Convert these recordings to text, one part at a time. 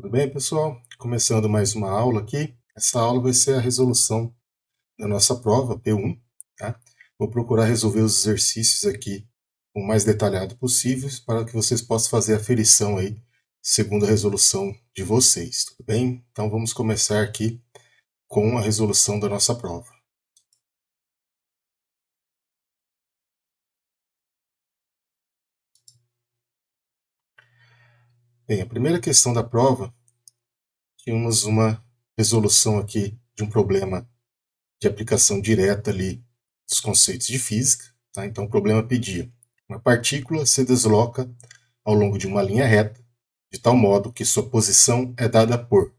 Tudo bem, pessoal? Começando mais uma aula aqui. Essa aula vai ser a resolução da nossa prova, P1, tá? Vou procurar resolver os exercícios aqui o mais detalhado possível para que vocês possam fazer a aferição aí, segundo a resolução de vocês, tudo bem? Então vamos começar aqui com a resolução da nossa prova. Bem, a primeira questão da prova, tínhamos uma resolução aqui de um problema de aplicação direta ali dos conceitos de física, tá? Então o problema pedia: uma partícula se desloca ao longo de uma linha reta, de tal modo que sua posição é dada por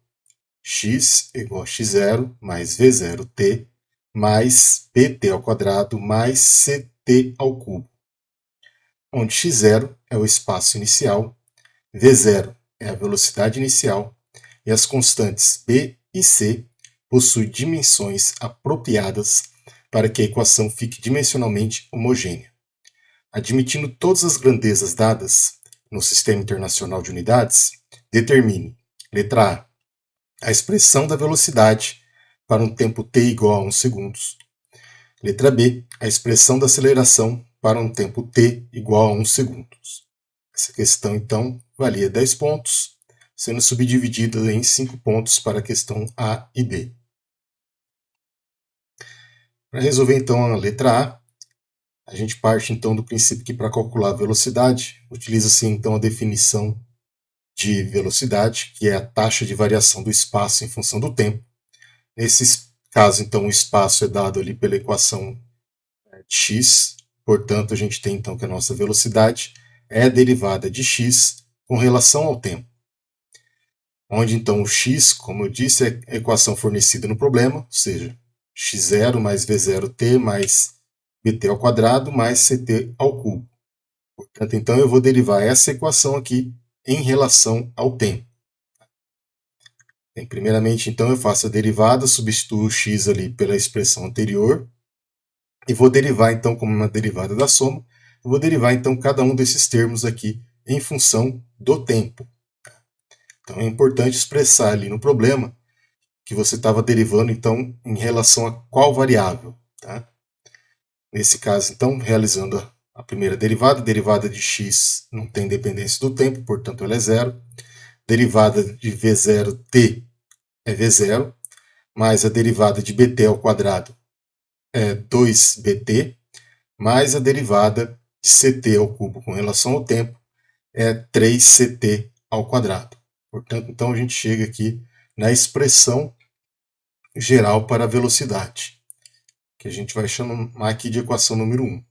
x igual a x0 mais v0t mais pt ao quadrado mais ct ao cubo, onde x0 é o espaço inicial, v0 é a velocidade inicial e as constantes b e c possuem dimensões apropriadas para que a equação fique dimensionalmente homogênea. Admitindo todas as grandezas dadas no Sistema Internacional de Unidades, determine, letra A expressão da velocidade para um tempo t igual a 1 segundo. Letra B, a expressão da aceleração para um tempo t igual a 1 segundo. Essa questão, então, valia 10 pontos, sendo subdividida em 5 pontos para a questão A e B. Para resolver, então, a letra A gente parte, então, do princípio que para calcular a velocidade, utiliza-se, então, a definição de velocidade, que é a taxa de variação do espaço em função do tempo. Nesse caso, então, o espaço é dado ali pela equação de x, portanto, a gente tem, então, que a nossa velocidade é a derivada de x com relação ao tempo. Onde, então, o x, como eu disse, é a equação fornecida no problema, ou seja, x0 mais v0t mais pt ao quadrado mais ct ao cubo. Portanto, então, eu vou derivar essa equação aqui em relação ao tempo. Bem, primeiramente, então, eu faço a derivada, substituo o x ali pela expressão anterior e vou derivar, então, como uma derivada da soma, eu vou derivar, então, cada um desses termos aqui em função do tempo. Então, é importante expressar ali no problema que você estava derivando, então, em relação a qual variável, tá? Nesse caso, então, realizando a primeira derivada de x não tem dependência do tempo, portanto ela é zero. Derivada de v0t é v0, mais a derivada de bt ao quadrado é 2bt, mais a derivada de ct ao cubo com relação ao tempo é 3ct ao quadrado. Portanto, então a gente chega aqui na expressão geral para a velocidade, que a gente vai chamar aqui de equação número 1.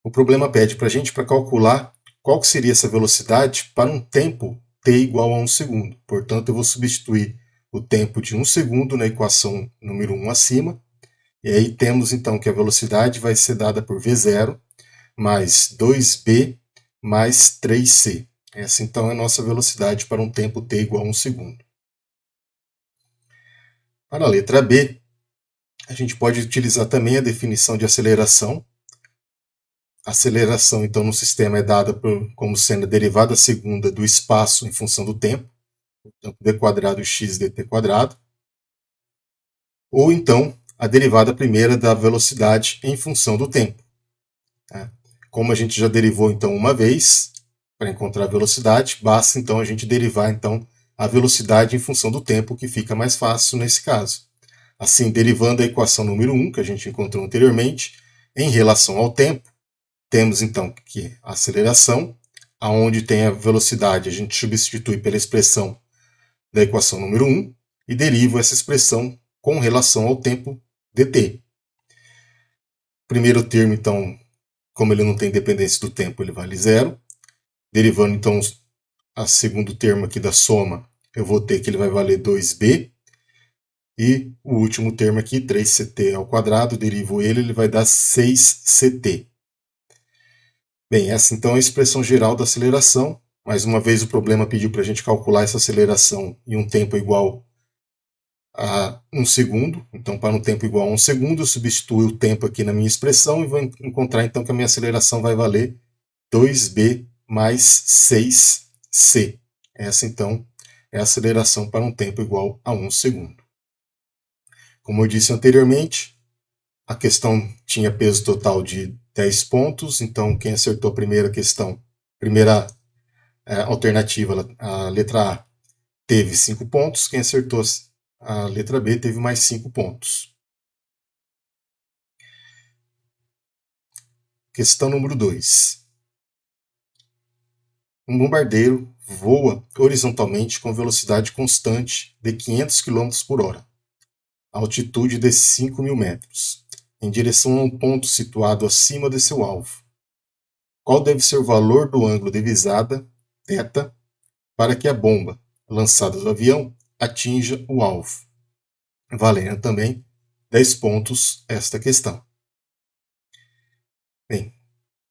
O problema pede para a gente para calcular qual que seria essa velocidade para um tempo t igual a 1 segundo. Portanto, eu vou substituir o tempo de 1 segundo na equação número 1 acima. E aí temos então que a velocidade vai ser dada por v0 mais 2b mais 3c. Essa então é a nossa velocidade para um tempo t igual a 1 segundo. Para a letra B, a gente pode utilizar também a definição de aceleração. A aceleração, então, no sistema é dada como sendo a derivada segunda do espaço em função do tempo, portanto, d quadrado x dt quadrado, ou então a derivada primeira da velocidade em função do tempo. Tá? Como a gente já derivou, então, uma vez, para encontrar a velocidade, basta, então, a gente derivar, então, a velocidade em função do tempo, que fica mais fácil nesse caso. Assim, derivando a equação número 1, que a gente encontrou anteriormente, em relação ao tempo, temos então que a aceleração, aonde tem a velocidade, a gente substitui pela expressão da equação número 1 e derivo essa expressão com relação ao tempo dt. Primeiro termo, então, como ele não tem dependência do tempo, ele vale zero. Derivando, então, a segundo termo aqui da soma, eu vou ter que ele vai valer 2b. E o último termo aqui, 3ct ao quadrado, derivo ele vai dar 6ct. Bem, essa então é a expressão geral da aceleração. Mais uma vez o problema pediu para a gente calcular essa aceleração em um tempo igual a 1 segundo. Então, para um tempo igual a 1 segundo, eu substituo o tempo aqui na minha expressão e vou encontrar então que a minha aceleração vai valer 2b mais 6c. Essa então é a aceleração para um tempo igual a 1 segundo. Como eu disse anteriormente, a questão tinha peso total de 10 pontos, então quem acertou a primeira questão, primeira alternativa, a letra A, teve 5 pontos, quem acertou a letra B teve mais 5 pontos. Questão número 2. Um bombardeiro voa horizontalmente com velocidade constante de 500 km por hora, a altitude de 5.000 metros, em direção a um ponto situado acima de seu alvo. Qual deve ser o valor do ângulo de visada, θ, para que a bomba, lançada do avião, atinja o alvo? Valendo também 10 pontos esta questão. Bem,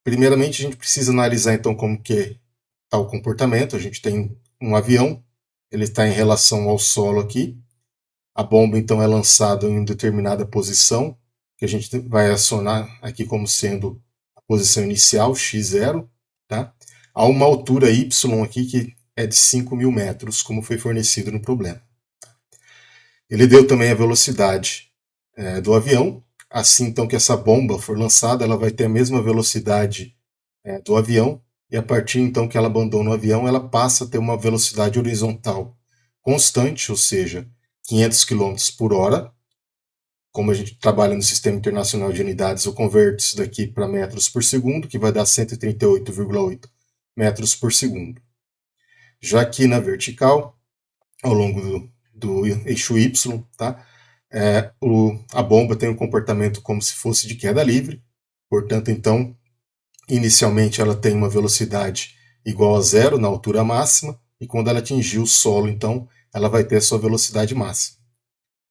primeiramente a gente precisa analisar então como que está o comportamento. A gente tem um avião, ele está em relação ao solo aqui. A bomba então é lançada em determinada posição, que a gente vai acionar aqui como sendo a posição inicial, x0, tá? A uma altura y aqui que é de 5.000 metros, como foi fornecido no problema. Ele deu também a velocidade do avião. Assim então que essa bomba for lançada, ela vai ter a mesma velocidade do avião, e a partir então que ela abandona o avião, ela passa a ter uma velocidade horizontal constante, ou seja, 500 km por hora. Como a gente trabalha no Sistema Internacional de Unidades, eu converto isso daqui para metros por segundo, que vai dar 138,8 metros por segundo. Já aqui na vertical, ao longo do eixo Y, tá? A bomba tem um comportamento como se fosse de queda livre, portanto, então, inicialmente ela tem uma velocidade igual a zero na altura máxima, e quando ela atingir o solo, então, ela vai ter a sua velocidade máxima.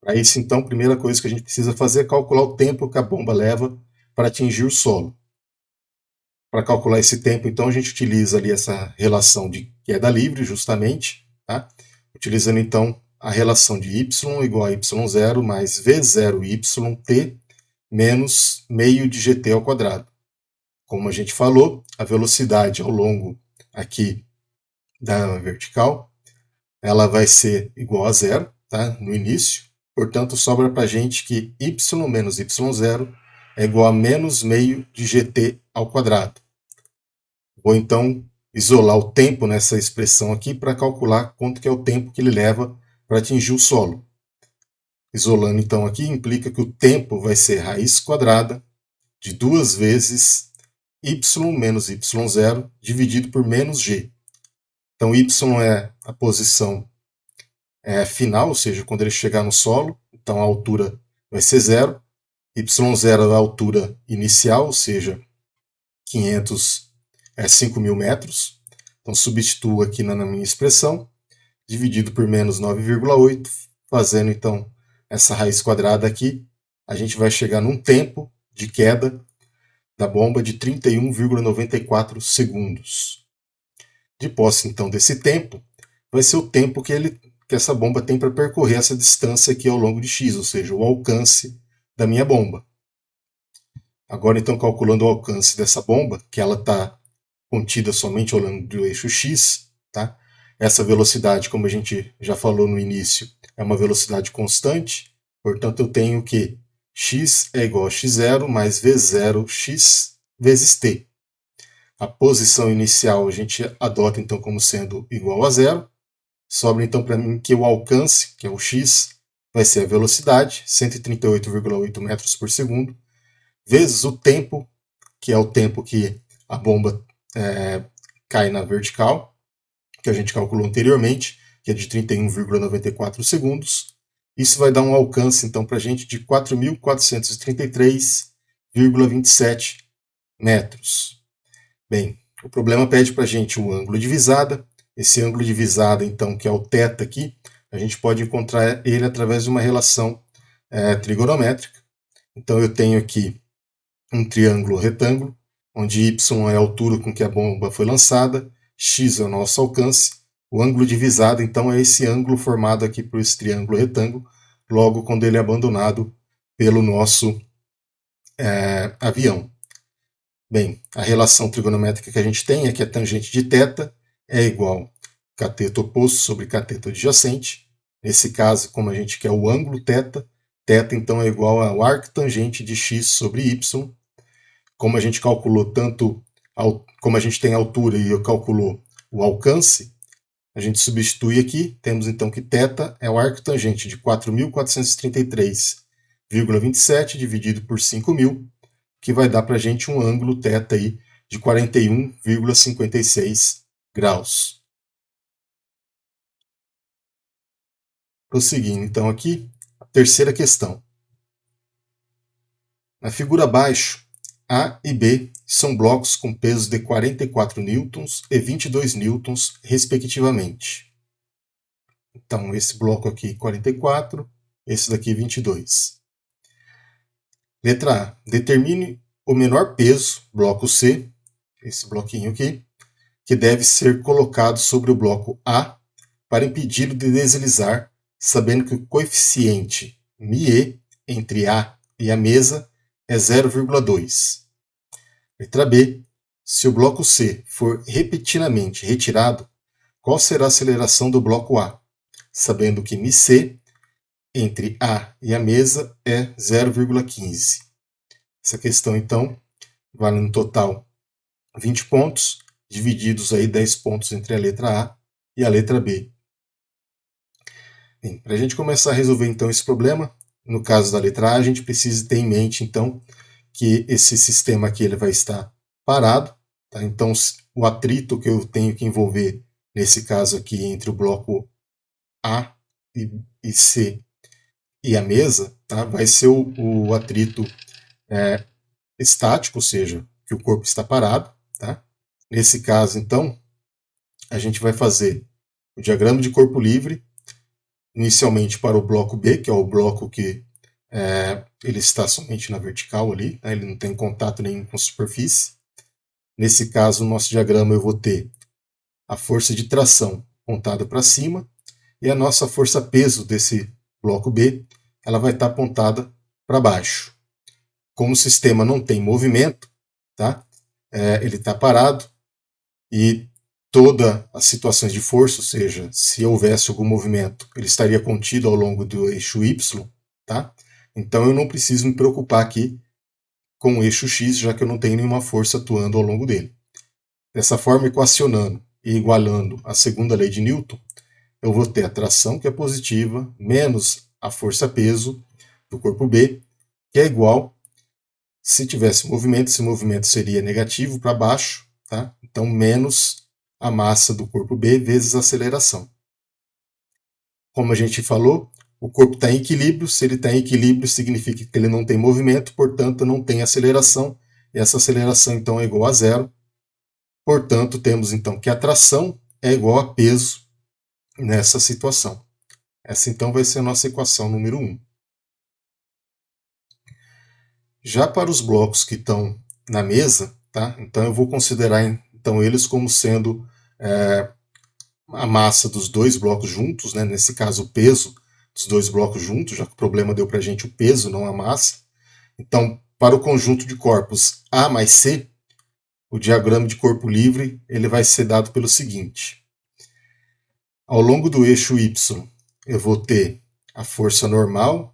Para isso, então, a primeira coisa que a gente precisa fazer é calcular o tempo que a bomba leva para atingir o solo. Para calcular esse tempo, então, a gente utiliza ali essa relação de queda livre, justamente, tá? Utilizando, então, a relação de y igual a y0 mais v0yt menos meio de gt ao quadrado. Como a gente falou, a velocidade ao longo aqui da vertical, ela vai ser igual a zero, tá? No início. Portanto, sobra para a gente que y menos y0 é igual a menos meio de gt ao quadrado. Vou então isolar o tempo nessa expressão aqui para calcular quanto que é o tempo que ele leva para atingir o solo. Isolando então aqui, implica que o tempo vai ser raiz quadrada de 2 vezes y menos y0 dividido por menos g. Então y é a posição final, ou seja, quando ele chegar no solo, então a altura vai ser zero. Y0 é a altura inicial, ou seja, 5.000 metros. Então substituo aqui na minha expressão, dividido por menos 9,8, fazendo então essa raiz quadrada aqui, a gente vai chegar num tempo de queda da bomba de 31,94 segundos. De posse então desse tempo, vai ser o tempo que essa bomba tem para percorrer essa distância aqui ao longo de x, ou seja, o alcance da minha bomba. Agora então calculando o alcance dessa bomba, que ela está contida somente ao longo do eixo x, tá? Essa velocidade, como a gente já falou no início, é uma velocidade constante, portanto eu tenho que x é igual a x0 mais v0x vezes t. A posição inicial a gente adota então como sendo igual a zero. Sobra então para mim que o alcance, que é o x, vai ser a velocidade, 138,8 metros por segundo, vezes o tempo, que é o tempo que a bomba cai na vertical, que a gente calculou anteriormente, que é de 31,94 segundos. Isso vai dar um alcance então para a gente de 4.433,27 metros. Bem, o problema pede para a gente o ângulo de visada. Esse ângulo de visada, então, que é o θ aqui, a gente pode encontrar ele através de uma relação trigonométrica. Então eu tenho aqui um triângulo retângulo, onde y é a altura com que a bomba foi lançada, x é o nosso alcance. O ângulo de visada, então, é esse ângulo formado aqui por esse triângulo retângulo, logo quando ele é abandonado pelo nosso avião. Bem, a relação trigonométrica que a gente tem é que a tangente de θ é igual cateto oposto sobre cateto adjacente. Nesse caso, como a gente quer o ângulo θ, θ então é igual ao arctangente de x sobre y. Como a gente calculou como a gente tem a altura e eu calculou o alcance, a gente substitui aqui, temos então que θ é o arctangente de 4.433,27 dividido por 5.000, que vai dar para a gente um ângulo θ aí de 41,56 graus. Prosseguindo então aqui, a terceira questão. Na figura abaixo, A e B são blocos com pesos de 44 newtons e 22 newtons, respectivamente. Então, esse bloco aqui 44, esse daqui 22. Letra A. Determine o menor peso, bloco C, esse bloquinho aqui, que deve ser colocado sobre o bloco A para impedi-lo de deslizar, sabendo que o coeficiente μe entre A e a mesa é 0,2. Letra B. Se o bloco C for repetidamente retirado, qual será a aceleração do bloco A? Sabendo que μc entre A e a mesa é 0,15. Essa questão, então, vale no total 20 pontos, divididos aí 10 pontos entre a letra A e a letra B. Para a gente começar a resolver, então, esse problema, no caso da letra A, a gente precisa ter em mente, então, que esse sistema aqui ele vai estar parado. Tá? Então, o atrito que eu tenho que envolver, nesse caso aqui, entre o bloco A e C e a mesa, tá? Vai ser o atrito estático, ou seja, que o corpo está parado. Tá? Nesse caso, então, a gente vai fazer o diagrama de corpo livre, inicialmente para o bloco B, que é o bloco que ele está somente na vertical ali, né? Ele não tem contato nenhum com a superfície. Nesse caso, no nosso diagrama, eu vou ter a força de tração apontada para cima e a nossa força-peso desse bloco B, ela vai estar apontada para baixo. Como o sistema não tem movimento, tá? Ele está parado e todas as situações de força, ou seja, se houvesse algum movimento, ele estaria contido ao longo do eixo Y, tá? Então eu não preciso me preocupar aqui com o eixo X, já que eu não tenho nenhuma força atuando ao longo dele. Dessa forma, equacionando e igualando a segunda lei de Newton, eu vou ter a tração, que é positiva, menos a força-peso do corpo B, que é igual, se tivesse movimento, esse movimento seria negativo para baixo, tá? Então menos a massa do corpo B vezes a aceleração. Como a gente falou, o corpo está em equilíbrio. Se ele está em equilíbrio, significa que ele não tem movimento, portanto não tem aceleração. E essa aceleração então é igual a zero. Portanto, temos então que a tração é igual a peso nessa situação. Essa então vai ser a nossa equação número 1. Já para os blocos que estão na mesa, tá? Então eu vou considerar então eles como sendo a massa dos dois blocos juntos, né? Nesse caso o peso dos dois blocos juntos, já que o problema deu para a gente o peso, não a massa. Então, para o conjunto de corpos A mais C, o diagrama de corpo livre ele vai ser dado pelo seguinte. Ao longo do eixo Y, eu vou ter a força normal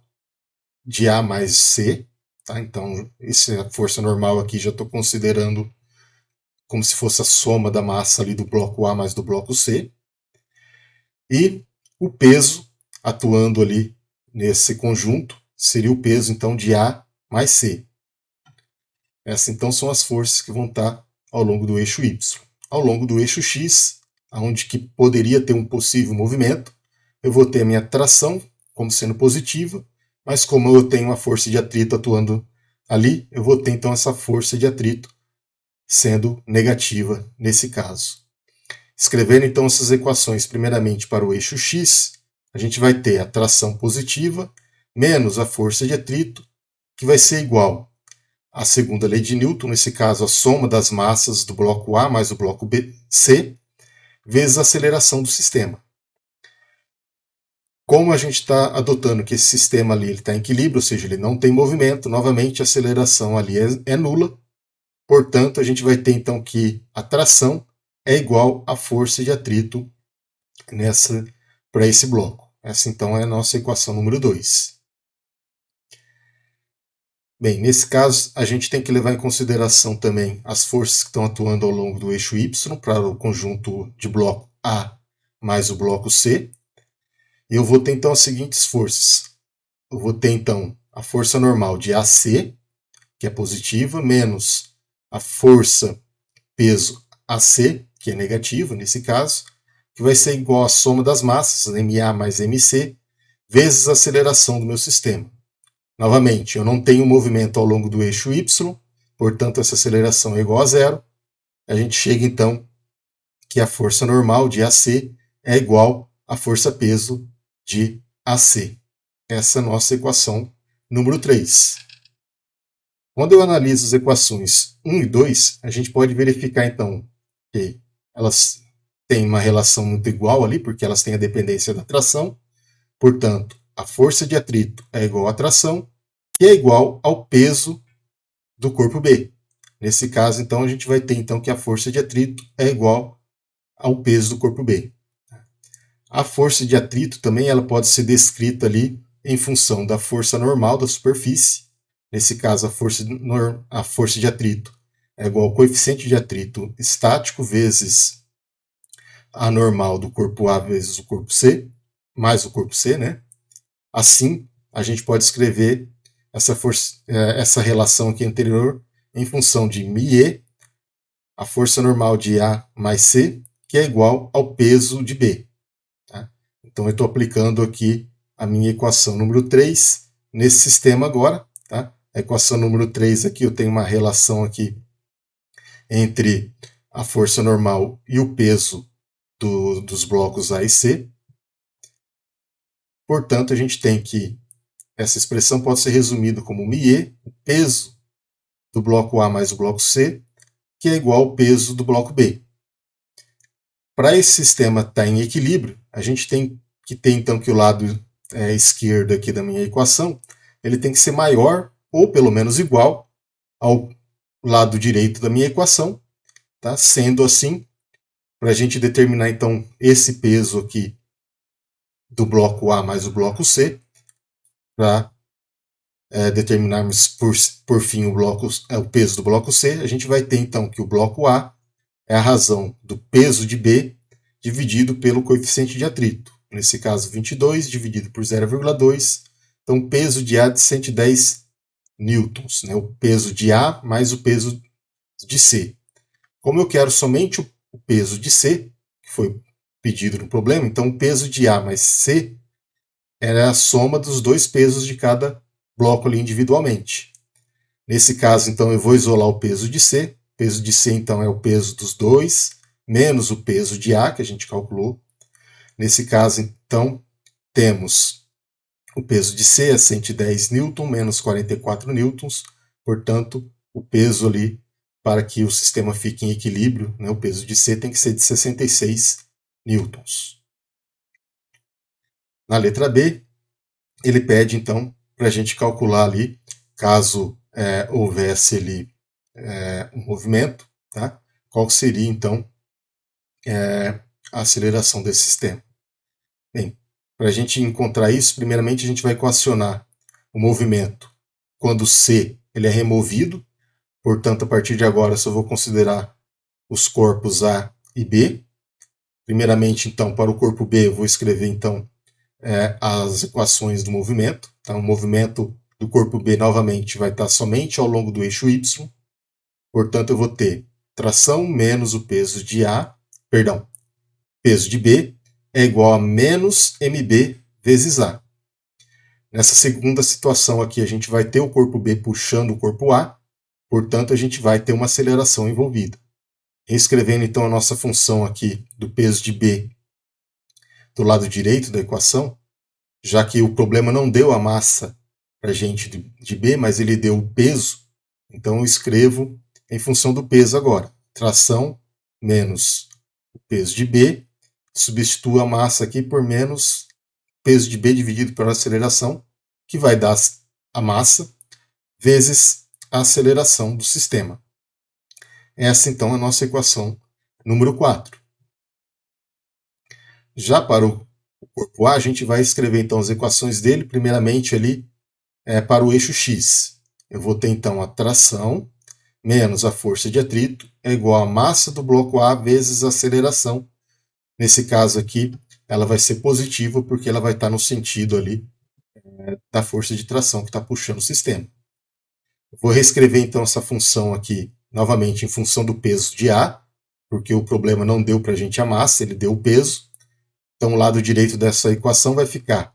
de A mais C. Tá? Então, essa força normal aqui já estou considerando como se fosse a soma da massa ali do bloco A mais do bloco C. E o peso atuando ali nesse conjunto seria o peso então de A mais C. Essas então são as forças que vão estar ao longo do eixo Y. Ao longo do eixo X, onde que poderia ter um possível movimento, eu vou ter a minha tração como sendo positiva, mas como eu tenho uma força de atrito atuando ali, eu vou ter então essa força de atrito sendo negativa nesse caso. Escrevendo então essas equações primeiramente para o eixo X, a gente vai ter a tração positiva menos a força de atrito, que vai ser igual à segunda lei de Newton, nesse caso a soma das massas do bloco A mais do bloco C, vezes a aceleração do sistema. Como a gente está adotando que esse sistema ali está em equilíbrio, ou seja, ele não tem movimento, novamente a aceleração ali é nula, portanto a gente vai ter então que a tração é igual à força de atrito para esse bloco. Essa então é a nossa equação número 2. Bem, nesse caso, a gente tem que levar em consideração também as forças que estão atuando ao longo do eixo Y para o conjunto de bloco A mais o bloco C. E eu vou ter então as seguintes forças. Eu vou ter então a força normal de AC, que é positiva, menos a força peso AC, que é negativa nesse caso, que vai ser igual à soma das massas, MA mais MC, vezes a aceleração do meu sistema. Novamente, eu não tenho movimento ao longo do eixo Y, portanto essa aceleração é igual a zero. A gente chega então que a força normal de AC é igual à força peso de AC. Essa é a nossa equação número 3. Quando eu analiso as equações 1 e 2, a gente pode verificar então que elas têm uma relação muito igual ali, porque elas têm a dependência da tração. Portanto, a força de atrito é igual à tração, que é igual ao peso do corpo B. Nesse caso, então, a gente vai ter então que a força de atrito é igual ao peso do corpo B. A força de atrito também ela pode ser descrita ali em função da força normal da superfície. Nesse caso, a força de atrito é igual ao coeficiente de atrito estático vezes a normal do corpo A vezes o corpo C, mais o corpo C, né? Assim, a gente pode escrever essa relação aqui anterior em função de μe, a força normal de A mais C, que é igual ao peso de B. Tá? Então, eu estou aplicando aqui a minha equação número 3 nesse sistema agora. Tá? A equação número 3 aqui, eu tenho uma relação aqui entre a força normal e o peso dos blocos A e C. Portanto, a gente tem que essa expressão pode ser resumida como μe, o peso do bloco A mais o bloco C, que é igual ao peso do bloco B. Para esse sistema estar em equilíbrio, a gente tem que ter então que o lado esquerdo aqui da minha equação ele tem que ser maior ou pelo menos igual ao lado direito da minha equação. Tá? Sendo assim, para a gente determinar então esse peso aqui do bloco A mais o bloco C, para determinarmos por fim o peso do bloco C, a gente vai ter então que o bloco A é a razão do peso de B dividido pelo coeficiente de atrito. Nesse caso, 22 dividido por 0,2. Então, o peso de A de 110 newtons. Né? O peso de A mais o peso de C. Como eu quero somente o peso de C, que foi pedido no problema, então o peso de A mais C era a soma dos dois pesos de cada bloco ali individualmente. Nesse caso, então, eu vou isolar o peso de C. O peso de C, então, é o peso dos dois, menos o peso de A, que a gente calculou. Nesse caso, então, temos o peso de C é 110 newton, menos 44 newtons. Portanto, o peso ali, para que o sistema fique em equilíbrio, né, o peso de C tem que ser de 66 newtons. Na letra B, ele pede, então, para a gente calcular ali, caso houvesse ali um movimento, tá? Qual seria, então, a aceleração desse sistema. Bem, para a gente encontrar isso, primeiramente a gente vai equacionar o movimento quando C ele é removido, portanto, a partir de agora eu só vou considerar os corpos A e B. Primeiramente, então, para o corpo B, eu vou escrever, então, as equações do movimento. Tá? O movimento do corpo B, novamente, vai estar somente ao longo do eixo Y. Portanto, eu vou ter tração menos o peso de A, perdão, peso de B é igual a menos mB vezes A. Nessa segunda situação aqui, a gente vai ter o corpo B puxando o corpo A, portanto, a gente vai ter uma aceleração envolvida. Reescrevendo, então, a nossa função aqui do peso de B do lado direito da equação, já que o problema não deu a massa para a gente de B, mas ele deu o peso, então eu escrevo em função do peso agora. Tração menos o peso de B, substituo a massa aqui por menos peso de B dividido pela aceleração, que vai dar a massa, vezes a aceleração do sistema. Essa, então, é a nossa equação número 4. Já para o corpo A, a gente vai escrever então as equações dele, primeiramente ali para o eixo X. Eu vou ter então a tração menos a força de atrito é igual a massa do bloco A vezes a aceleração. Nesse caso aqui, ela vai ser positiva porque ela vai estar no sentido ali da força de tração que está puxando o sistema. Vou reescrever então essa função aqui novamente em função do peso de A, porque o problema não deu para a gente a massa, ele deu o peso. Então o lado direito dessa equação vai ficar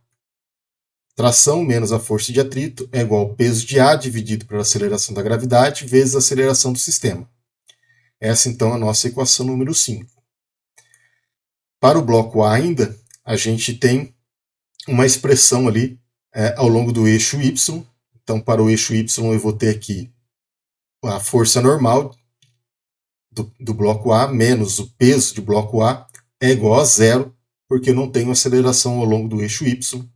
tração menos a força de atrito é igual ao peso de A dividido pela aceleração da gravidade vezes a aceleração do sistema. Essa então é a nossa equação número 5. Para o bloco A ainda, a gente tem uma expressão ali ao longo do eixo Y. Então, para o eixo Y, eu vou ter aqui a força normal do bloco A menos o peso do bloco A é igual a zero, porque eu não tenho aceleração ao longo do eixo Y.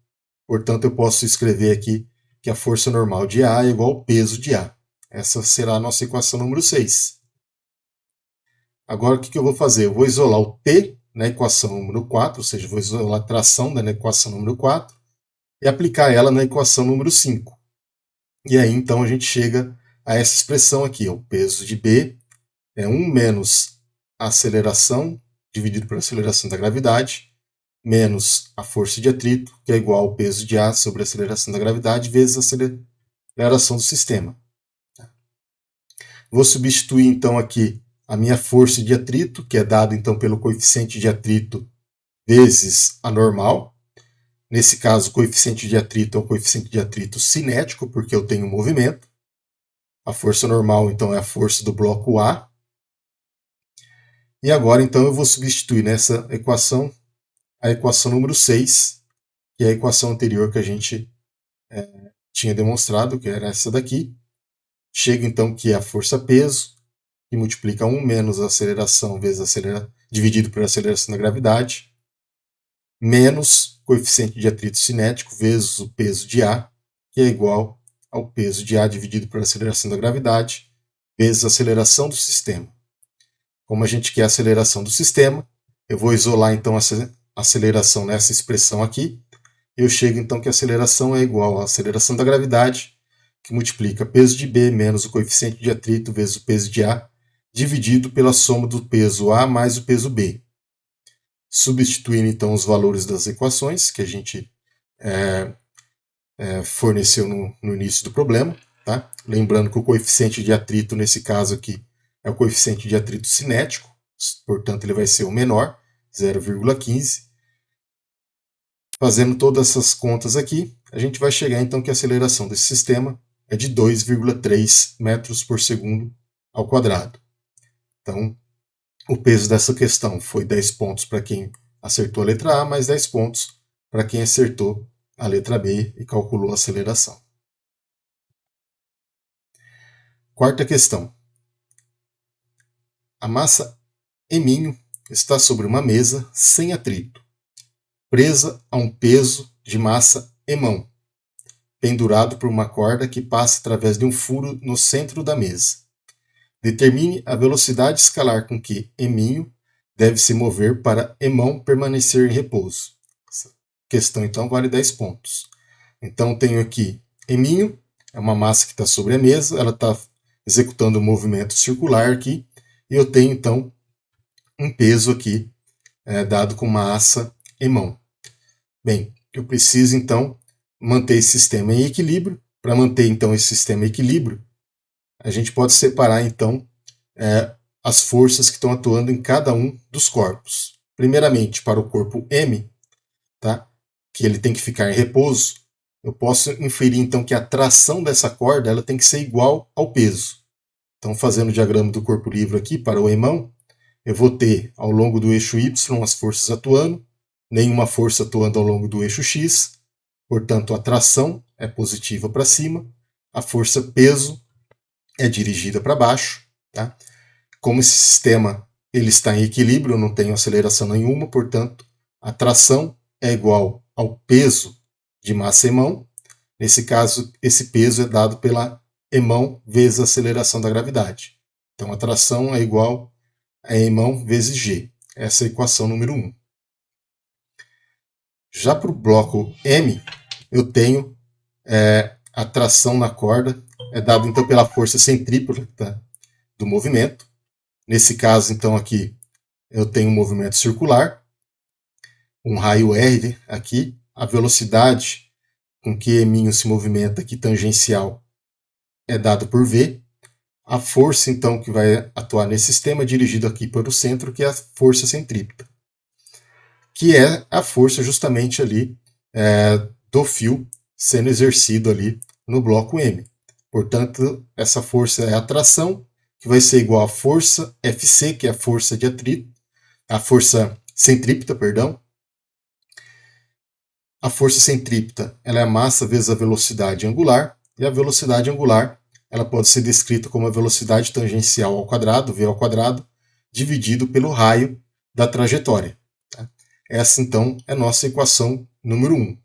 Portanto, eu posso escrever aqui que a força normal de A é igual ao peso de A. Essa será a nossa equação número 6. Agora, o que eu vou fazer? Eu vou isolar o T na equação número 4, ou seja, vou isolar a tração na equação número 4 e aplicar ela na equação número 5. E aí, então, a gente chega a essa expressão aqui. O peso de B é 1 menos a aceleração dividido pela aceleração da gravidade, menos a força de atrito, que é igual ao peso de A sobre a aceleração da gravidade, vezes a aceleração do sistema. Vou substituir, então, aqui a minha força de atrito, que é dado, então, pelo coeficiente de atrito vezes a normal. Nesse caso, o coeficiente de atrito é um coeficiente de atrito cinético, porque eu tenho movimento. A força normal, então, é a força do bloco A. E agora, então, eu vou substituir nessa equação a equação número 6, que é a equação anterior que a gente tinha demonstrado, que era essa daqui. Chega, então, que é a força-peso, que multiplica 1 menos a aceleração vezes a aceleração, dividido pela aceleração da gravidade, menos coeficiente de atrito cinético vezes o peso de A, que é igual ao peso de A dividido pela aceleração da gravidade, vezes a aceleração do sistema. Como a gente quer a aceleração do sistema, eu vou isolar então essa aceleração nessa expressão aqui. Eu chego então que a aceleração é igual à aceleração da gravidade, que multiplica peso de B menos o coeficiente de atrito vezes o peso de A, dividido pela soma do peso A mais o peso B. Substituindo então os valores das equações que a gente forneceu no início do problema. Tá? Lembrando que o coeficiente de atrito nesse caso aqui é o coeficiente de atrito cinético, portanto ele vai ser o menor, 0,15. Fazendo todas essas contas aqui, a gente vai chegar então que a aceleração desse sistema é de 2,3 metros por segundo ao quadrado. Então, o peso dessa questão foi 10 pontos para quem acertou a letra A, mais 10 pontos para quem acertou a letra B e calculou a aceleração. Quarta questão. A massa M' está sobre uma mesa sem atrito, presa a um peso de massa E', pendurado por uma corda que passa através de um furo no centro da mesa. Determine a velocidade escalar com que M' deve se mover para E' permanecer em repouso. Essa questão, então, vale 10 pontos. Então, tenho aqui E' é uma massa que está sobre a mesa, ela está executando um movimento circular aqui, e eu tenho, então, um peso aqui, dado com massa E'. Bem, eu preciso, então, manter esse sistema em equilíbrio. Para manter, então, esse sistema em equilíbrio, a gente pode separar, então, as forças que estão atuando em cada um dos corpos. Primeiramente, para o corpo M, tá? Que ele tem que ficar em repouso, eu posso inferir, então, que a tração dessa corda ela tem que ser igual ao peso. Então, fazendo o diagrama do corpo livre aqui para o E', eu vou ter, ao longo do eixo Y, as forças atuando, nenhuma força atuando ao longo do eixo X, portanto, a tração é positiva para cima, a força peso é dirigida para baixo. Tá? Como esse sistema ele está em equilíbrio, eu não tenho aceleração nenhuma, portanto, a tração é igual ao peso de massa E'. Nesse caso, esse peso é dado pela E' vezes a aceleração da gravidade. Então, a tração é igual a E' vezes G. Essa é a equação número 1. Já para o bloco M, eu tenho a tração na corda, é dado então pela força centrípeta do movimento. Nesse caso, então, aqui eu tenho um movimento circular, um raio R aqui, a velocidade com que Eminho se movimenta aqui tangencial é dado por V. A força, então, que vai atuar nesse sistema é dirigida aqui para o centro, que é a força centrípeta, que é a força justamente ali do fio sendo exercido ali no bloco M. Portanto, essa força é a tração, que vai ser igual à força Fc, que é a força de atrito, a força centrípeta, perdão. A força centrípeta ela é a massa vezes a velocidade angular, e a velocidade angular ela pode ser descrita como a velocidade tangencial ao quadrado, v ao quadrado, dividido pelo raio da trajetória. Tá? Essa, então, é a nossa equação número 1.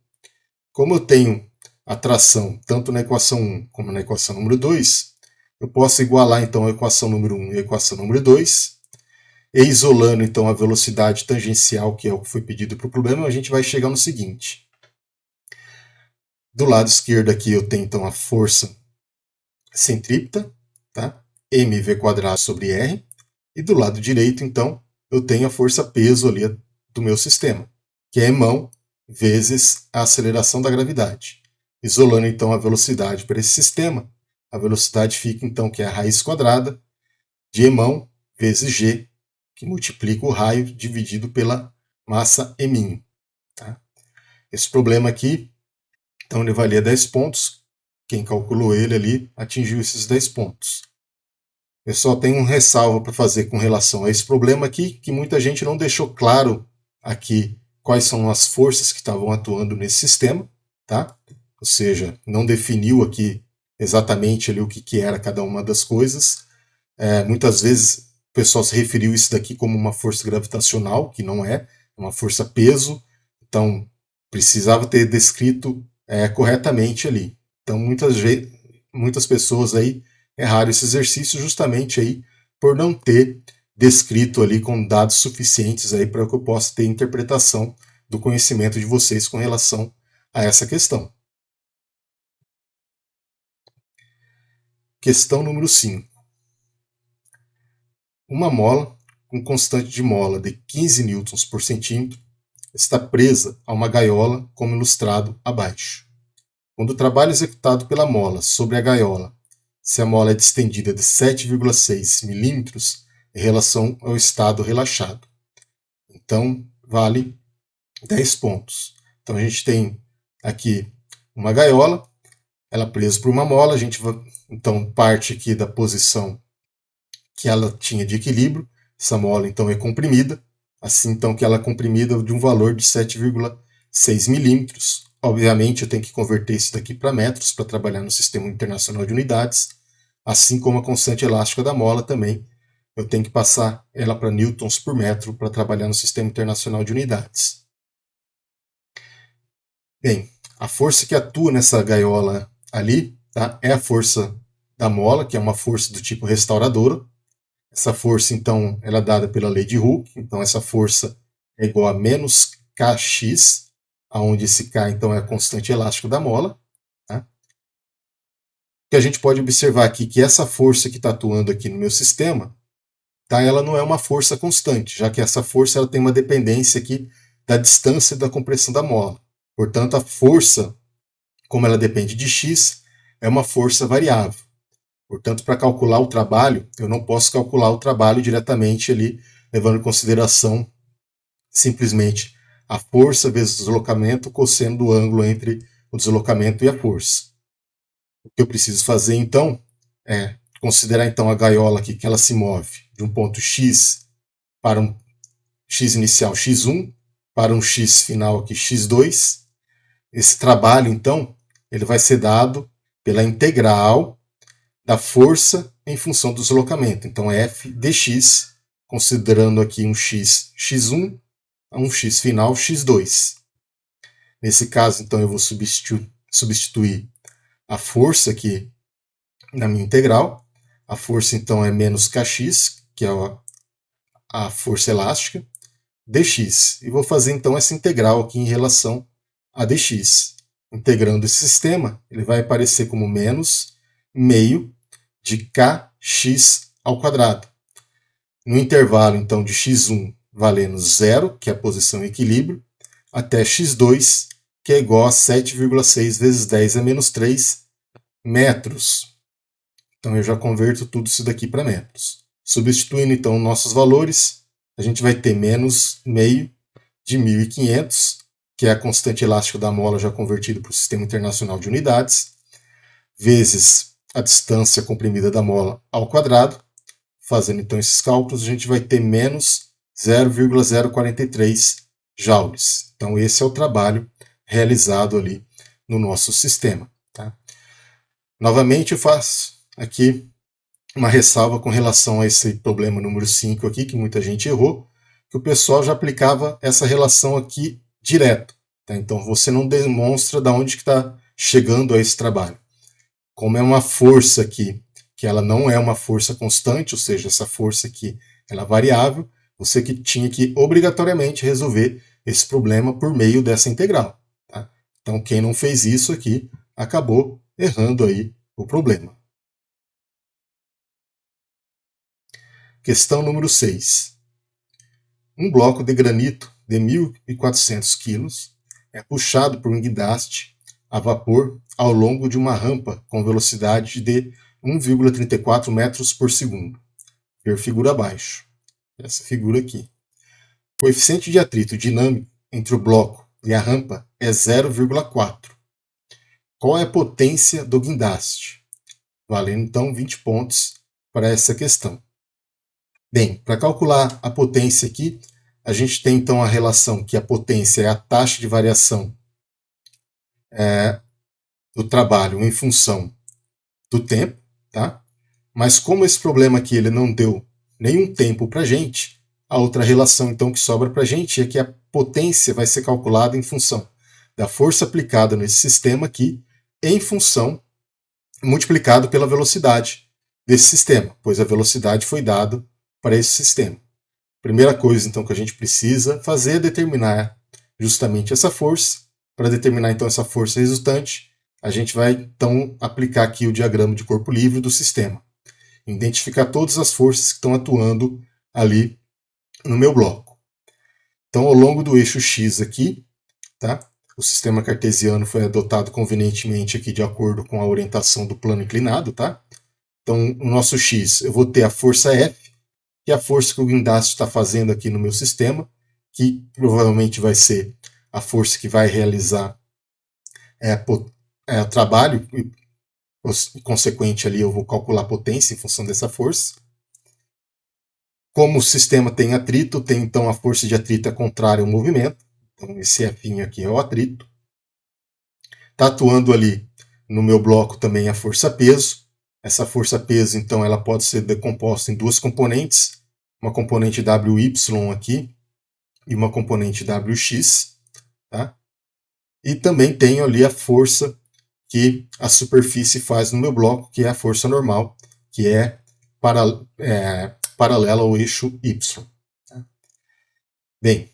Como eu tenho a tração tanto na equação 1 como na equação número 2, eu posso igualar, então, a equação número 1 e a equação número 2, e isolando, então, a velocidade tangencial, que é o que foi pedido para o problema, a gente vai chegar no seguinte. Do lado esquerdo aqui eu tenho, então, a força centrípeta, tá? mv² sobre r. E do lado direito, então, eu tenho a força peso ali do meu sistema, que é mão vezes a aceleração da gravidade. Isolando, então, a velocidade para esse sistema, a velocidade fica, então, que é a raiz quadrada de mão vezes g, que multiplica o raio dividido pela massa m. Tá? Esse problema aqui, então, ele valia 10 pontos. Quem calculou ele ali atingiu esses 10 pontos. Eu só tenho um ressalvo para fazer com relação a esse problema aqui, que muita gente não deixou claro aqui quais são as forças que estavam atuando nesse sistema, tá? Ou seja, não definiu aqui exatamente ali o que era cada uma das coisas. Muitas vezes o pessoal se referiu isso daqui como uma força gravitacional, que não é uma força peso, então precisava ter descrito corretamente ali. Então muitas pessoas aí erraram esse exercício justamente aí por não ter descrito ali com dados suficientes aí para que eu possa ter interpretação do conhecimento de vocês com relação a essa questão. Questão número 5. Uma mola com constante de mola de 15 newtons por centímetro está presa a uma gaiola, como ilustrado abaixo. Quando o trabalho executado pela mola sobre a gaiola, se a mola é distendida de 7,6 milímetros em relação ao estado relaxado. Então, vale 10 pontos. Então, a gente tem aqui uma gaiola, ela presa por uma mola, a gente vai, então, parte aqui da posição que ela tinha de equilíbrio, essa mola, então, é comprimida, assim, então, que ela é comprimida de um valor de 7,6 milímetros. Obviamente, eu tenho que converter isso daqui para metros, para trabalhar no Sistema Internacional de Unidades, assim como a constante elástica da mola também, eu tenho que passar ela para newtons por metro para trabalhar no Sistema Internacional de Unidades. Bem, a força que atua nessa gaiola ali, tá, é a força da mola, que é uma força do tipo restauradora. Essa força, então, ela é dada pela lei de Hooke, então essa força é igual a menos kx, onde esse k, então, é a constante elástica da mola. Tá? Que a gente pode observar aqui que essa força que está atuando aqui no meu sistema, tá, ela não é uma força constante, já que essa força ela tem uma dependência aqui da distância da compressão da mola. Portanto, a força, como ela depende de x, é uma força variável. Portanto, para calcular o trabalho, eu não posso calcular o trabalho diretamente ali, levando em consideração simplesmente a força vezes o deslocamento, cosseno do ângulo entre o deslocamento e a força. O que eu preciso fazer, então, é considerar então a gaiola aqui, que ela se move de um ponto x para um x inicial x1, para um x final aqui x2. Esse trabalho, então, ele vai ser dado pela integral da força em função do deslocamento. Então, f dx, considerando aqui um x x1 a um x final x2. Nesse caso, então, eu vou substituir a força aqui na minha integral. A força, então, é menos kx, que é a força elástica, dx. E vou fazer então essa integral aqui em relação a dx. Integrando esse sistema, ele vai aparecer como menos meio de kx ao quadrado. No intervalo então de x1 valendo 0, que é a posição em equilíbrio, até x2, que é igual a 7,6 vezes 10 a menos 3 metros. Então eu já converto tudo isso daqui para metros. Substituindo então nossos valores, a gente vai ter menos meio de 1.500, que é a constante elástica da mola já convertida para o Sistema Internacional de Unidades, vezes a distância comprimida da mola ao quadrado. Fazendo então esses cálculos, a gente vai ter menos 0,043 joules. Então esse é o trabalho realizado ali no nosso sistema. Tá? Novamente eu faço aqui uma ressalva com relação a esse problema número 5 aqui, que muita gente errou, que o pessoal já aplicava essa relação aqui direto. Tá? Então você não demonstra de onde que está chegando a esse trabalho. Como é uma força aqui, que ela não é uma força constante, ou seja, essa força aqui ela é variável, você que tinha que obrigatoriamente resolver esse problema por meio dessa integral. Tá? Então quem não fez isso aqui acabou errando aí o problema. Questão número 6. Um bloco de granito de 1.400 kg é puxado por um guindaste a vapor ao longo de uma rampa com velocidade de 1,34 metros por segundo. Ver figura abaixo. Essa figura aqui. O coeficiente de atrito dinâmico entre o bloco e a rampa é 0,4. Qual é a potência do guindaste? Valendo então 20 pontos para essa questão. Bem, para calcular a potência aqui, a gente tem então a relação que a potência é a taxa de variação do trabalho em função do tempo, tá? Mas como esse problema aqui ele não deu nenhum tempo para a gente, a outra relação então que sobra para a gente é que a potência vai ser calculada em função da força aplicada nesse sistema aqui em função multiplicado pela velocidade desse sistema, pois a velocidade foi dada para esse sistema. Primeira coisa então que a gente precisa fazer é determinar justamente essa força. Para determinar então essa força resultante, a gente vai então aplicar aqui o diagrama de corpo livre do sistema. Identificar todas as forças que estão atuando ali no meu bloco. Então ao longo do eixo X aqui, tá? O sistema cartesiano foi adotado convenientemente aqui de acordo com a orientação do plano inclinado, tá? Então no nosso X eu vou ter a força F, que é a força que o guindaste está fazendo aqui no meu sistema, que provavelmente vai ser a força que vai realizar o trabalho, e consequente ali eu vou calcular a potência em função dessa força. Como o sistema tem atrito, tem então a força de atrito é contrária ao movimento, então esse F aqui é o atrito. Está atuando ali no meu bloco também a força-peso. Essa força-peso então ela pode ser decomposta em duas componentes, uma componente WY aqui e uma componente WX, tá? E também tenho ali a força que a superfície faz no meu bloco, que é a força normal, que é paralela ao eixo Y. Tá? Bem,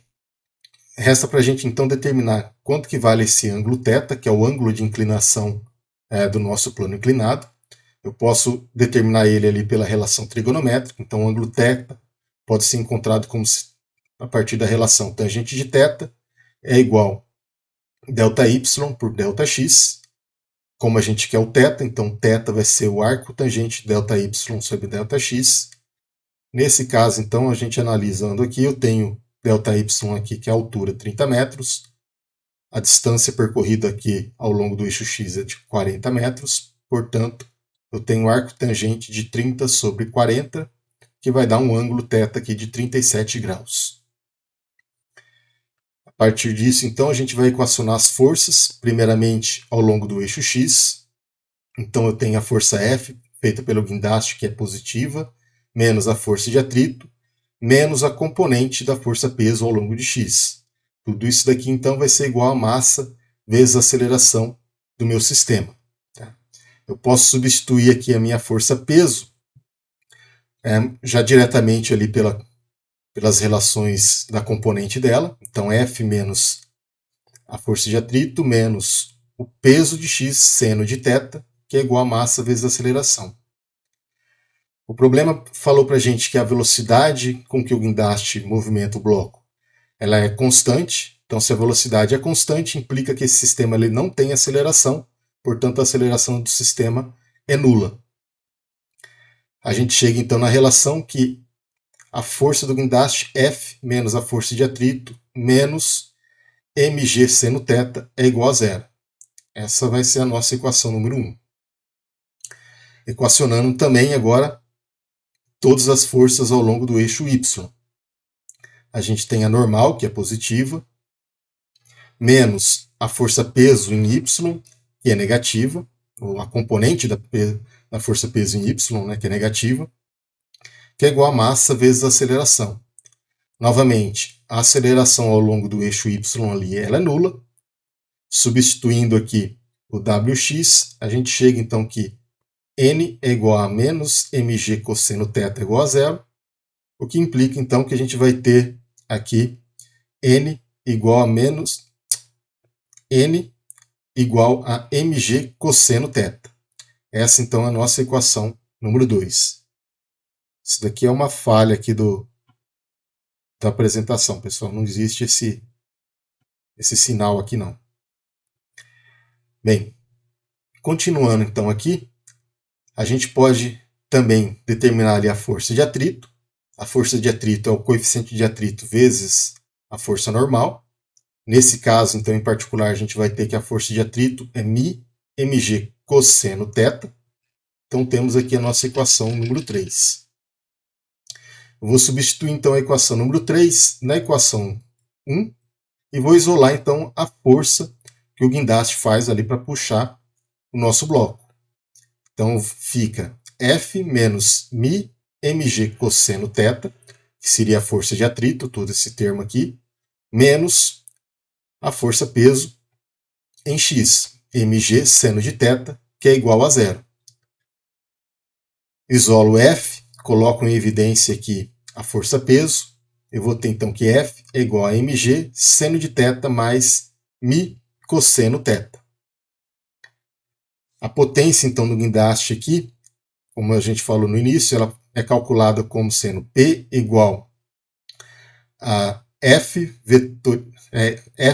resta para a gente então determinar quanto que vale esse ângulo θ, que é o ângulo de inclinação do nosso plano inclinado. Eu posso determinar ele ali pela relação trigonométrica, então o ângulo θ pode ser encontrado como a partir da relação tangente de θ é igual a ΔY por ΔX. Como a gente quer o θ, então θ vai ser o arco tangente ΔY sobre ΔX. Nesse caso, então, a gente analisando aqui, eu tenho ΔY aqui, que é a altura 30 metros. A distância percorrida aqui ao longo do eixo X é de 40 metros. Portanto, eu tenho arco tangente de 30 sobre 40, que vai dar um ângulo θ aqui de 37 graus. A partir disso, então, a gente vai equacionar as forças, primeiramente ao longo do eixo X. Então eu tenho a força F, feita pelo guindaste, que é positiva, menos a força de atrito, menos a componente da força-peso ao longo de X. Tudo isso daqui, então, vai ser igual a massa vezes a aceleração do meu sistema. Tá? Eu posso substituir aqui a minha força-peso já diretamente ali pelas relações da componente dela. Então, F menos a força de atrito menos o peso de x seno de θ, que é igual a massa vezes a aceleração. O problema falou para a gente que a velocidade com que o guindaste movimenta o bloco ela é constante. Então, se a velocidade é constante, implica que esse sistema ele não tem aceleração, portanto, a aceleração do sistema é nula. A gente chega então na relação que a força do guindaste F menos a força de atrito menos mg seno θ é igual a zero. Essa vai ser a nossa equação número 1. Equacionando também agora todas as forças ao longo do eixo Y. A gente tem a normal, que é positiva, menos a força peso em Y, que é negativa, ou a componente da força peso em Y, né, que é negativa, que é igual a massa vezes a aceleração. Novamente, a aceleração ao longo do eixo Y ali ela é nula. Substituindo aqui o Wx, a gente chega então que n é igual a menos mg cosseno θ é igual a zero, o que implica então que a gente vai ter aqui n igual a mg cosseno θ. Essa então é a nossa equação número 2. Isso daqui é uma falha aqui da apresentação, pessoal. Não existe esse sinal aqui não. Bem, continuando então aqui, a gente pode também determinar ali a força de atrito. A força de atrito é o coeficiente de atrito vezes a força normal. Nesse caso, então, em particular, a gente vai ter que a força de atrito é μ mg cosseno θ. Então, temos aqui a nossa equação número 3. Eu vou substituir, então, a equação número 3 na equação 1 e vou isolar, então, a força que o guindaste faz ali para puxar o nosso bloco. Então, fica F menos μ mg cosseno θ, que seria a força de atrito, todo esse termo aqui, menos a força peso em x, mg seno de θ, que é igual a zero. Isolo F, coloco em evidência aqui a força peso. Eu vou ter então que F é igual a mg seno de θ mais μ cosseno θ. A potência então do guindaste aqui, como a gente falou no início, ela é calculada como sendo P igual a F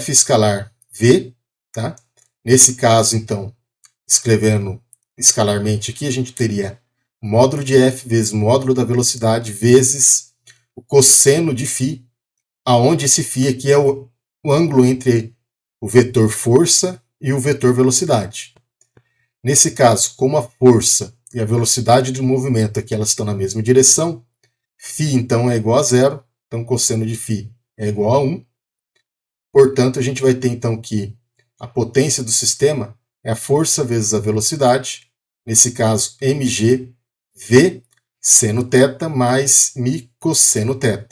escalar V. Tá? Nesse caso, então, escrevendo escalarmente aqui, a gente teria módulo de F vezes módulo da velocidade vezes o cosseno de φ, aonde esse φ aqui é o ângulo entre o vetor força e o vetor velocidade. Nesse caso, como a força e a velocidade do movimento aqui elas estão na mesma direção, φ então é igual a zero, então cosseno de φ é igual a 1. Portanto, a gente vai ter então que a potência do sistema é a força vezes a velocidade, nesse caso mg v seno θ mais μ cosseno θ.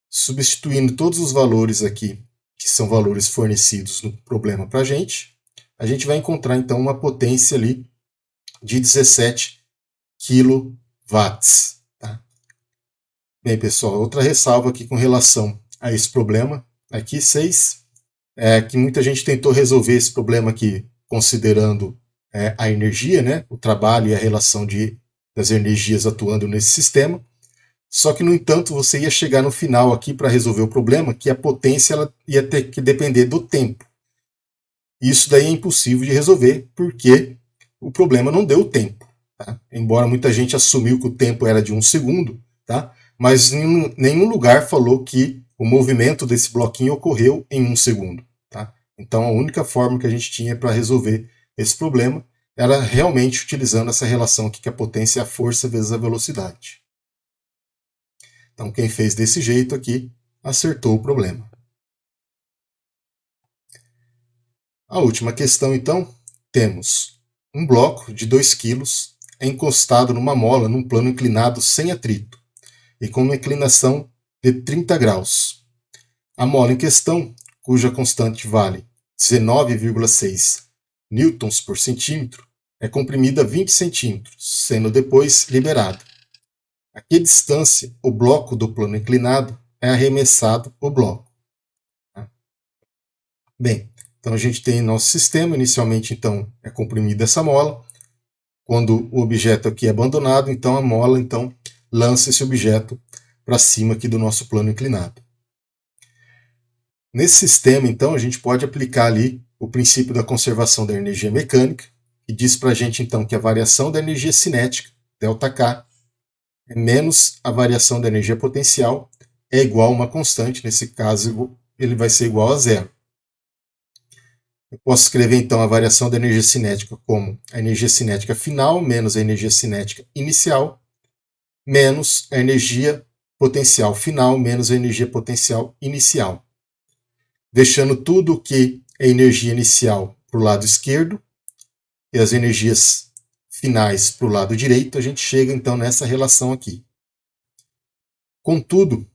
Substituindo todos os valores aqui, que são valores fornecidos no problema para a gente vai encontrar então uma potência ali de 17 kW. Tá? Bem, pessoal, outra ressalva aqui com relação a esse problema, aqui 6, é que muita gente tentou resolver esse problema aqui considerando a energia, né, o trabalho e a relação das energias atuando nesse sistema. Só que, no entanto, você ia chegar no final aqui para resolver o problema que a potência ela ia ter que depender do tempo. Isso daí é impossível de resolver porque o problema não deu tempo. Tá? Embora muita gente assumiu que o tempo era de 1 segundo, tá? Mas em nenhum lugar falou que o movimento desse bloquinho ocorreu em 1 segundo. Tá? Então a única forma que a gente tinha para resolver esse problema era realmente utilizando essa relação aqui que a potência é a força vezes a velocidade. Então quem fez desse jeito aqui acertou o problema. A última questão então, temos um bloco de 2 kg encostado numa mola num plano inclinado sem atrito e com uma inclinação de 30 graus. A mola em questão, cuja constante vale 19,6 newtons por centímetro, é comprimida 20 centímetros, sendo depois liberada. a que distância o bloco do plano inclinado é arremessado o bloco. Tá? Bem, então a gente tem nosso sistema, inicialmente então é comprimida essa mola. Quando o objeto aqui é abandonado, então a mola então lança esse objeto para cima aqui do nosso plano inclinado. Nesse sistema, então, a gente pode aplicar ali o princípio da conservação da energia mecânica, que diz para a gente então que a variação da energia cinética, ΔK, é menos a variação da energia potencial, é igual a uma constante, nesse caso ele vai ser igual a zero. Eu posso escrever então a variação da energia cinética como a energia cinética final menos a energia cinética inicial, menos a energia potencial final menos a energia potencial inicial. Deixando tudo que é energia inicial para o lado esquerdo e as energias finais para o lado direito, a gente chega então nessa relação aqui. Contudo,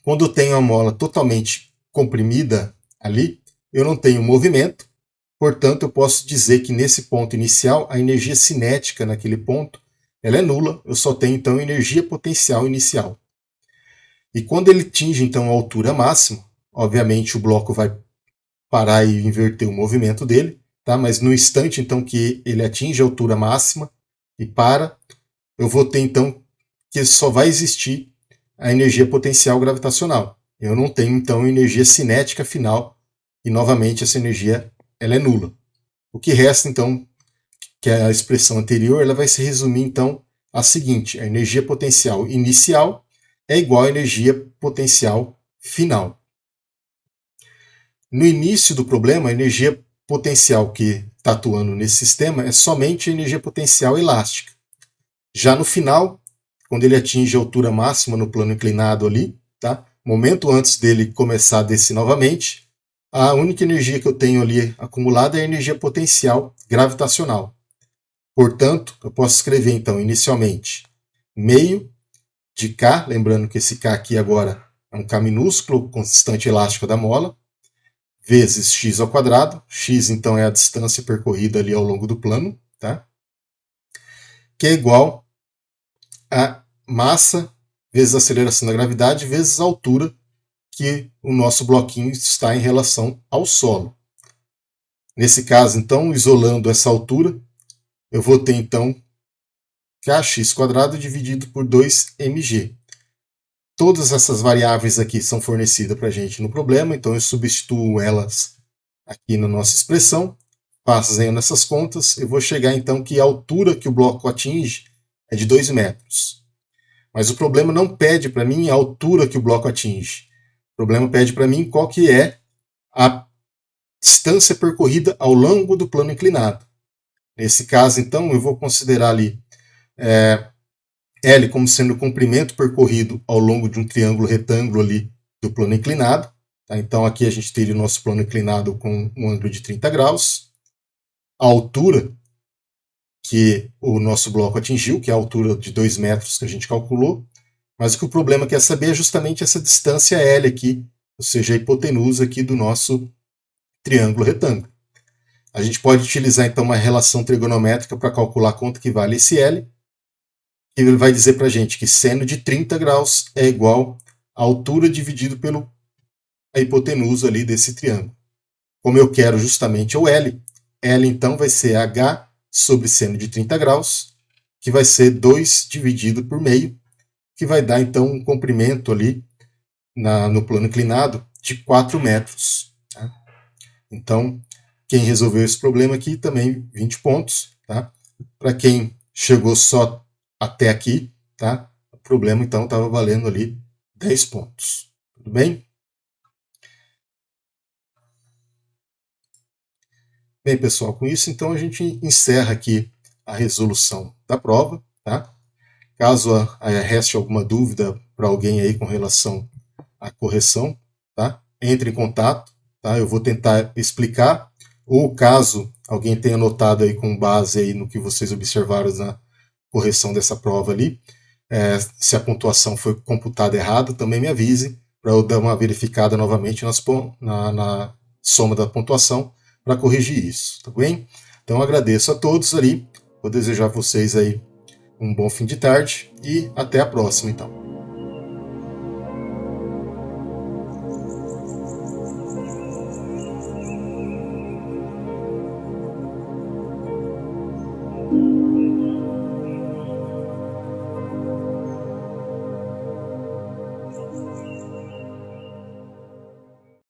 quando eu tenho a mola totalmente comprimida ali, eu não tenho movimento, portanto eu posso dizer que nesse ponto inicial a energia cinética naquele ponto ela é nula, eu só tenho então energia potencial inicial. E quando ele atinge então a altura máxima, obviamente o bloco vai parar e inverter o movimento dele, tá? Mas no instante então que ele atinge a altura máxima e para, eu vou ter então que só vai existir a energia potencial gravitacional. Eu não tenho então energia cinética final e novamente essa energia ela é nula. O que resta então, que é a expressão anterior, ela vai se resumir então a seguinte: a energia potencial inicial é igual à energia potencial final. No início do problema, a energia potencial que está atuando nesse sistema é somente a energia potencial elástica. Já no final, quando ele atinge a altura máxima no plano inclinado ali, tá? Momento antes dele começar a descer novamente, a única energia que eu tenho ali acumulada é a energia potencial gravitacional. Portanto, eu posso escrever então inicialmente meio de K, lembrando que esse K aqui agora é um K minúsculo, constante elástica da mola, vezes x ao quadrado, x então é a distância percorrida ali ao longo do plano, tá? Que é igual a massa vezes a aceleração da gravidade vezes a altura que o nosso bloquinho está em relação ao solo. Nesse caso, então, isolando essa altura, eu vou ter então kx² dividido por 2mg. Todas essas variáveis aqui são fornecidas para a gente no problema, então eu substituo elas aqui na nossa expressão, fazendo essas contas, eu vou chegar então que a altura que o bloco atinge é de 2 metros. Mas o problema não pede para mim a altura que o bloco atinge. O problema pede para mim qual que é a distância percorrida ao longo do plano inclinado. Nesse caso, então, eu vou considerar ali L como sendo o comprimento percorrido ao longo de um triângulo retângulo ali do plano inclinado. Tá? Então aqui a gente teria o nosso plano inclinado com um ângulo de 30 graus. A altura que o nosso bloco atingiu, que é a altura de 2 metros que a gente calculou. Mas o que o problema quer saber é justamente essa distância L aqui, ou seja, a hipotenusa aqui do nosso triângulo retângulo. A gente pode utilizar então uma relação trigonométrica para calcular quanto que vale esse L. E ele vai dizer para a gente que seno de 30 graus é igual à altura dividido pela hipotenusa ali desse triângulo. Como eu quero justamente o L, L então vai ser H sobre seno de 30 graus, que vai ser 2 dividido por meio, que vai dar então um comprimento ali no plano inclinado de 4 metros. Tá? Então, quem resolveu esse problema aqui também 20 pontos. Tá? Para quem chegou só até aqui, tá? O problema então estava valendo ali 10 pontos. Tudo bem? Bem, pessoal, com isso então a gente encerra aqui a resolução da prova, tá? Caso reste alguma dúvida para alguém aí com relação à correção, tá? Entre em contato, tá? Eu vou tentar explicar, ou caso alguém tenha notado aí com base aí no que vocês observaram na correção dessa prova ali, se a pontuação foi computada errada, também me avise para eu dar uma verificada novamente na soma da pontuação para corrigir isso, tá bem? Então agradeço a todos ali, vou desejar a vocês aí um bom fim de tarde e até a próxima, então.